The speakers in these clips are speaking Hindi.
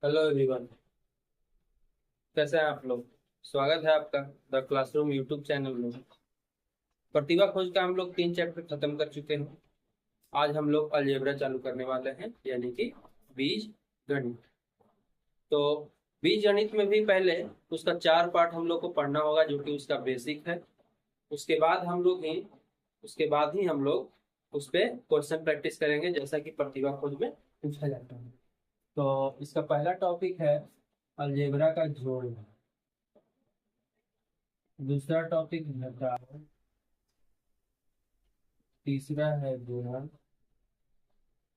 Hello everyone. कैसे हैं आप लोग? स्वागत है आपका द क्लासरूम यूट्यूब चैनल में। प्रतिभा खोज का हम लोग 3 चैप्टर खत्म कर चुके हैं। आज हम लोग अलजेब्रा चालू करने वाले हैं, यानी कि बीज गणित। तो बीज गणित में भी पहले उसका 4 पार्ट हम लोग को पढ़ना होगा, जो कि उसका बेसिक है। उसके बाद हम लोग ही उसके बाद ही हम लोग उस पे क्वेश्चन प्रैक्टिस करेंगे, जैसा कि प्रतिभा खोज में पूछा जाता है। तो इसका पहला टॉपिक है अलजेब्रा का जोड़। दूसरा टॉपिक घटा। तीसरा है गुणन।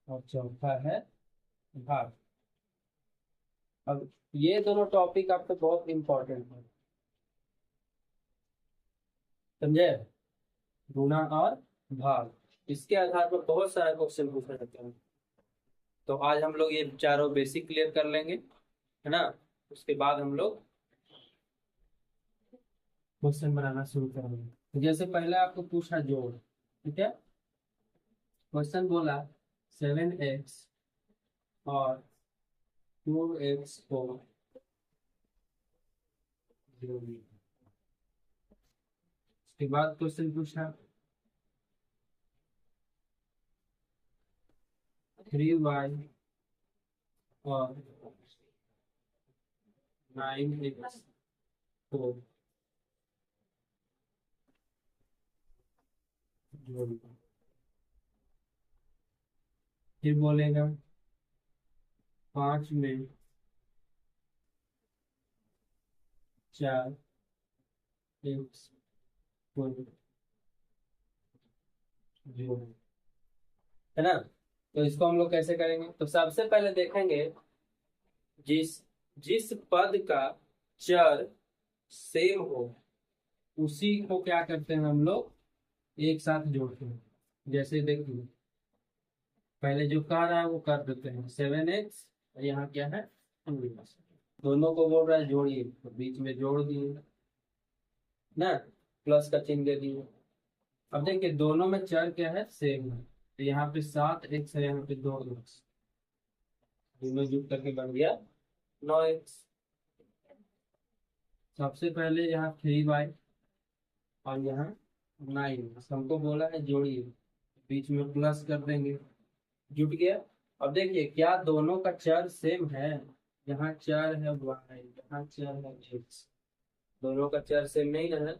और चौथा है भाग। अब ये दोनों टॉपिक आपके बहुत इंपॉर्टेंट है, समझे? गुणा और भाग, इसके आधार पर बहुत सारे क्वेश्चन पूछे जाते हैं। तो आज हम लोग ये चारों बेसिक क्लियर कर लेंगे, है ना? उसके बाद हम लोग क्वेश्चन बनाना शुरू करेंगे। तो जैसे पहले आपको पूछा जोड़, ठीक है? क्वेश्चन बोला 7x और 2x को जोड़िए। उसके बाद क्वेश्चन पूछा 3y और 9x को जोड़िए। फिर बोलेगा 5 में 4x को जोड़िए, है ना? तो इसको हम लोग कैसे करेंगे? तो सबसे पहले देखेंगे, जिस जिस पद का चर सेम हो उसी को क्या करते हैं हम लोग, एक साथ जोड़ते हैं। जैसे देखिए, पहले जो कह रहा है वो कर देते हैं 7x, और यहाँ क्या है 2x। दोनों को बोल रहा है जोड़िए, तो बीच में जोड़ दिए ना, प्लस का चिन्ह दे दिए। अब देखिए दोनों में चर क्या है, सेम है। तो यहाँ पे 7x है, यहाँ पे 2x, दोनों जुड़ करके बन गया 9x। सबसे पहले यहाँ 3y और यहाँ 9, हमको बोला है जोड़िए, बीच में प्लस कर देंगे, जुट गया। अब देखिए क्या दोनों का चर सेम है? यहाँ चर है y, यहाँ चर है x। दोनों का चर सेम नहीं है,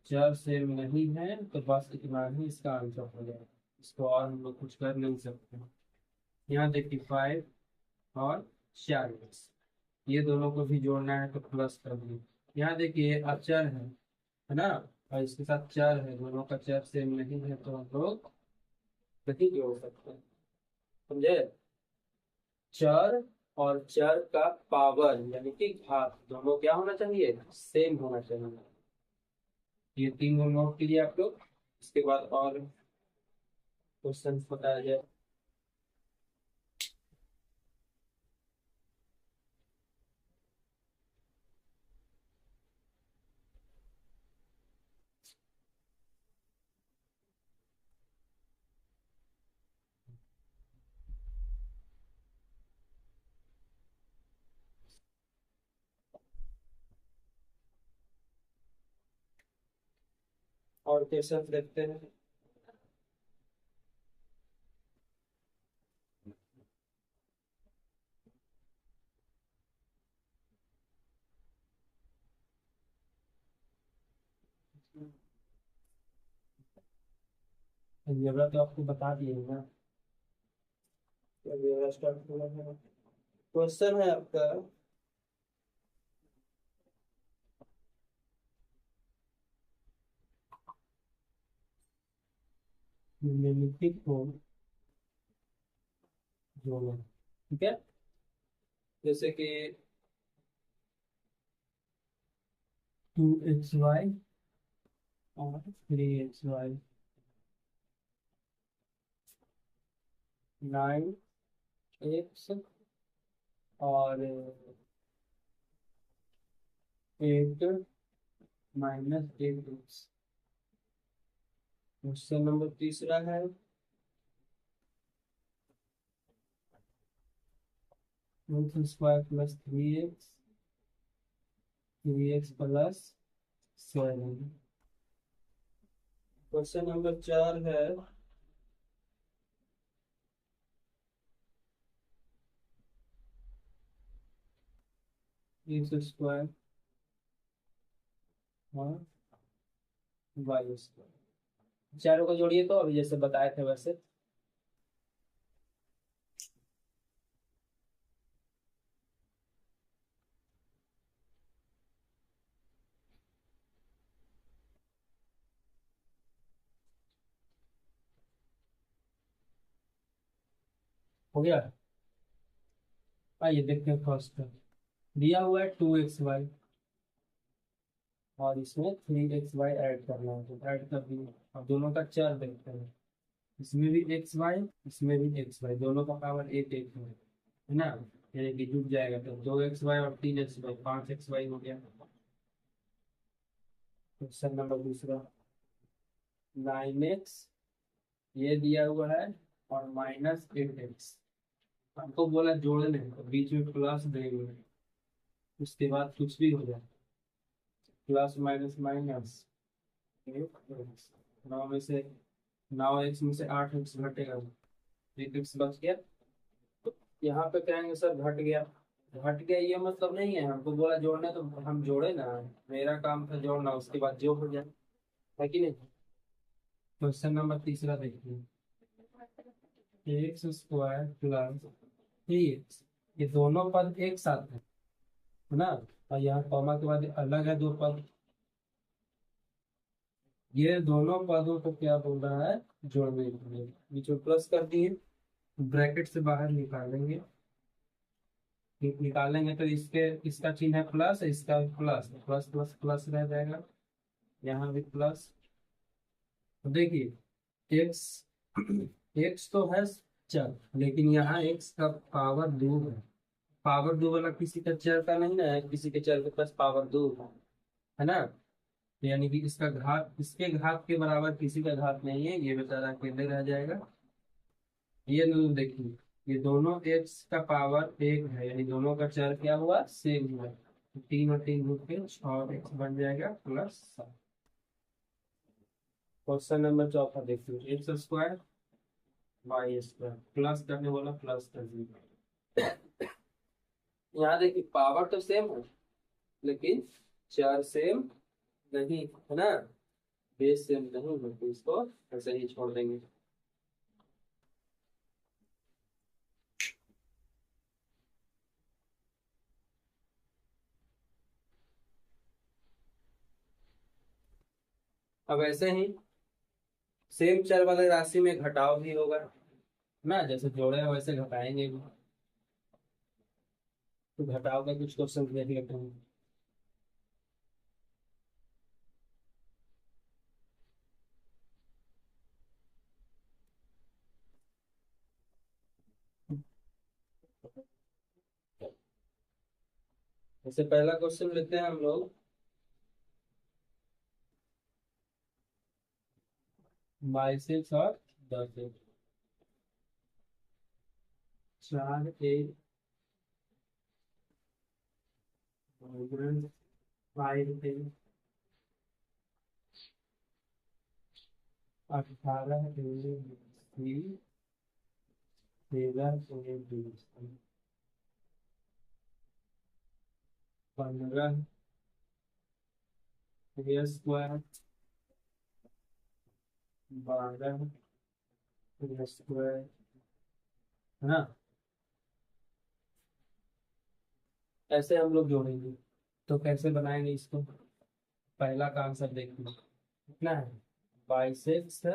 चर सेम नहीं है, तो बस इतना ही इसका आंसर हो जाएगा। इसको और हम लोग कुछ कर नहीं सकते। यहाँ देखिए 5 और 4x, ये दोनों को भी जोड़ना है तो प्लस कर दिए। यहाँ देखिए अचर है ना? और इसके साथ चर है, दोनों का चर सेम नहीं है, तो हम लोग नहीं जोड़ सकते, समझे? चर और चर का पावर यानी कि घात दोनों क्या होना चाहिए, सेम होना चाहिए। ये 3 को नोट कीजिए आप लोग। इसके बाद और क्वेश्चन बताया जाए। और क्वेश्चन देखते हैं। अलजेब्रा तो आपको बता दिए ना, अलजेब्रा स्टार्ट हुआ है। क्वेश्चन है आपका निम्नलिखित को जोड़ना, ठीक है? जैसे कि 2xy और 3xy, 9x और 8 - 8x। क्वेश्चन नंबर तीसरा है x square plus 3x plus 7। Question number 4 है एक्स स्क्वायर और वाई स्क्वायर, चारों को जोड़िए तो अभी जैसे बताए थे वैसे। हो गया। आइए देखते हैं फर्स्ट का। दिया हुआ है 2xy और इसमें 3xy ऐड करना है, तो ऐड कर दिए। अब दोनों का चार देखते हैं। इसमें भी xy, इसमें भी xy, दोनों का पावर एक एक है ना। यानी कि जुट जाएगा तो 2xy और 3xy, 5xy हो गया। क्वेश्चन नंबर दूसरा, 9x ये दिया हुआ है और -8x। हमको बोला जोड़ने, तो बीच में प्लस देंगे, उसके बाद कुछ भी हो जाए, प्लस माइनस माइनस। 9 में से 9x में से 8x घटेगा, 1x बच गया। यहाँ पे कहेंगे सर घट गया। घट गया ये मतलब नहीं है, हमको बोला जोड़ने तो हम जोड़े ना। मेरा काम था जोड़ना, उसके बाद जो हो जाए, है कि नहीं। क्वेश्चन नंबर तीसरा देखिए, एक्स स्क्वायर प्लस 3x, ये दोनों पद एक साथ है ना। और यहाँ कॉमा के बाद अलग है दो पद। ये दोनों पदों को क्या बोल रहा है, जोड़ने के लिए बीच में प्लस कर दिए, ब्रैकेट से बाहर निकालेंगे। निकालेंगे तो इसके, इसका चिन्ह है प्लस, इसका प्लस, प्लस प्लस प्लस रह जाएगा, यहाँ भी प्लस। तो देखिए एक्स, एक्स तो है चर, लेकिन यहाँ एक्स का पावर दो है। पावर दो वाला किसी का चर का नहीं ना है, किसी के चर के पास पावर दो है ना। यानी कि इसका घात, इसके घात के बराबर किसी का घात नहीं है, ये बेचारा अकेले रह जाएगा। ये देखिए, ये दोनों एक्स का पावर एक है, यानी दोनों का चर क्या हुआ, सेम हुआ। तो 3 और 3 रूट के 6x बन जाएगा प्लस 7। क्वेश्चन नंबर चौथा देखिए, X square Y square, plus करने वाला प्लस कर दीजिए। यहाँ देखिए पावर तो सेम है, लेकिन चर सेम नहीं है ना, बेस सेम नहीं है, तो इसको ऐसे ही छोड़ देंगे। अब ऐसे ही सेम चर वाले राशि में घटाव भी होगा ना, जैसे जोड़े हैं वैसे घटाएंगे भी। तो घटाव का कुछ क्वेश्चन देख लेते हैं। जैसे पहला क्वेश्चन लेते हैं हम लोग, 22 और 10, 4 8 5 18 13 20 15 स्क्वायर 12 स्क्वायर है ना। ऐसे हम लोग जोड़ेंगे, तो कैसे बनाएंगे इसको। पहला का आंसर देखिए कितना है, 22 है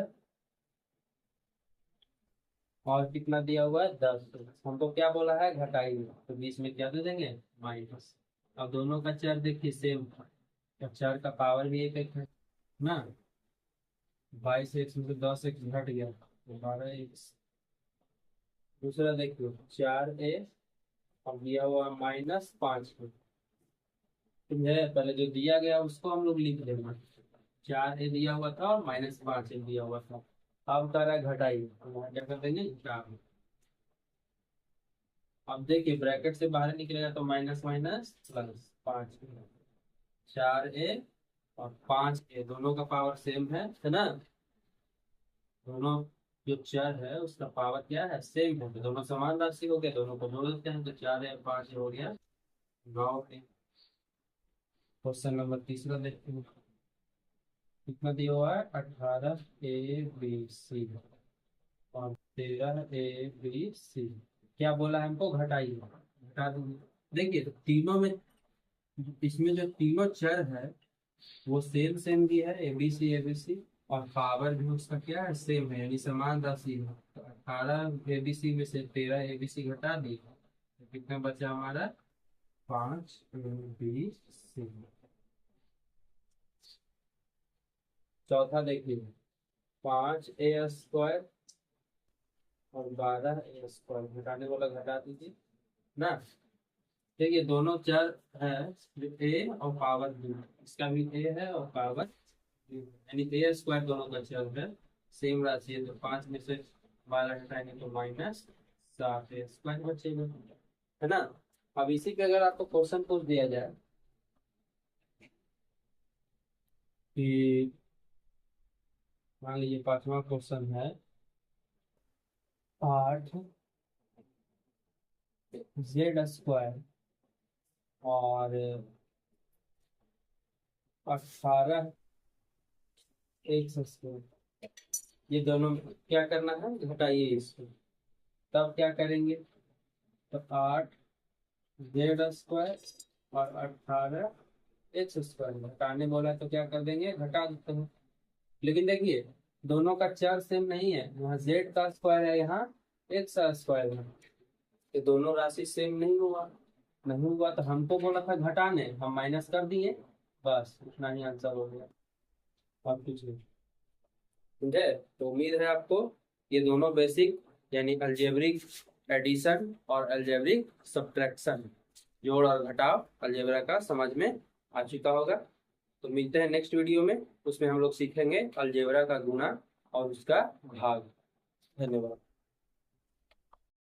और कितना दिया हुआ है 10। हमको क्या बोला है, घटाइए, तो बीच में क्या दे देंगे, माइनस। अब दोनों का चर देखिए सेम, तो चर का पावर भी एक एक है ना। 22x में से 10x घट गया तो 12x। दूसरा देखिए 4a और दिया हुआ -5। समझे, पहले जो दिया गया उसको हम लोग लिख देंगे, 4a दिया हुआ था और -5a दिया हुआ था। अब कह रहा है घटाइए, तो वहाँ क्या कर देंगे 4। अब देखिए ब्रैकेट से बाहर निकलेगा तो माइनस माइनस प्लस 5, 4a और 5a दोनों का पावर सेम है ना। दोनों जो चर है उसका पावर क्या है, सेम है, तो दोनों समान राशि हो गए, दोनों को जोड़ देते हैं तो 4a और 5a हो गया 9a। क्वेश्चन नंबर तीसरा देखते हैं, कितना दिया हुआ है, 18 a b c और 13 a b c। क्या बोला है हमको, घटाइए, घटा देंगे। देखिए तो तीनों में, इसमें जो तीनों चर है वो सेम सेम भी है, ए बी सी और पावर भी उसका क्या है, सेम है, यानी समान राशि है। तो 18 a b c में से 13 a b c घटा दिए तो कितना बचा हमारा, 5 a b c। चौथा देखिए, 5a² और 12a² घटाने वाला घटा दीजिए ना। देखिए दोनों चर है, ए और पावर भी, इसका भी ए है और पावर भी है, यानी a² दोनों का चर है, सेम राशि है, तो 5 में से 12 घटाएंगे तो -7a² बचेगा, है ना। अब इसी पे अगर आपको क्वेश्चन पूछ दिया जाए कि, मान लीजिए पांचवा क्वेश्चन है, 8z² और 18x², ये दोनों क्या करना है, घटाइए इसको। तब क्या करेंगे, तो 8z² और 18x² घटाने बोला तो क्या कर देंगे, घटा देते हैं। लेकिन देखिए दोनों का चर सेम नहीं है, यहाँ z का स्क्वायर है, यहाँ x का स्क्वायर है, ये दोनों राशि सेम नहीं हुआ, नहीं हुआ तो हमको बोला था घटाने, हम माइनस कर दिए, बस उतना ही आंसर हो गया, अब कुछ नहीं। समझे, तो उम्मीद है आपको ये दोनों बेसिक यानी अलजेब्रिक एडिशन और अलजेब्रिक सब्ट्रैक्शन, जोड़ और घटाव अलजेब्रा का समझ में आ चुका होगा। तो मिलते हैं नेक्स्ट वीडियो में, उसमें हम लोग सीखेंगे अलजेब्रा का गुणा और उसका भाग। धन्यवाद।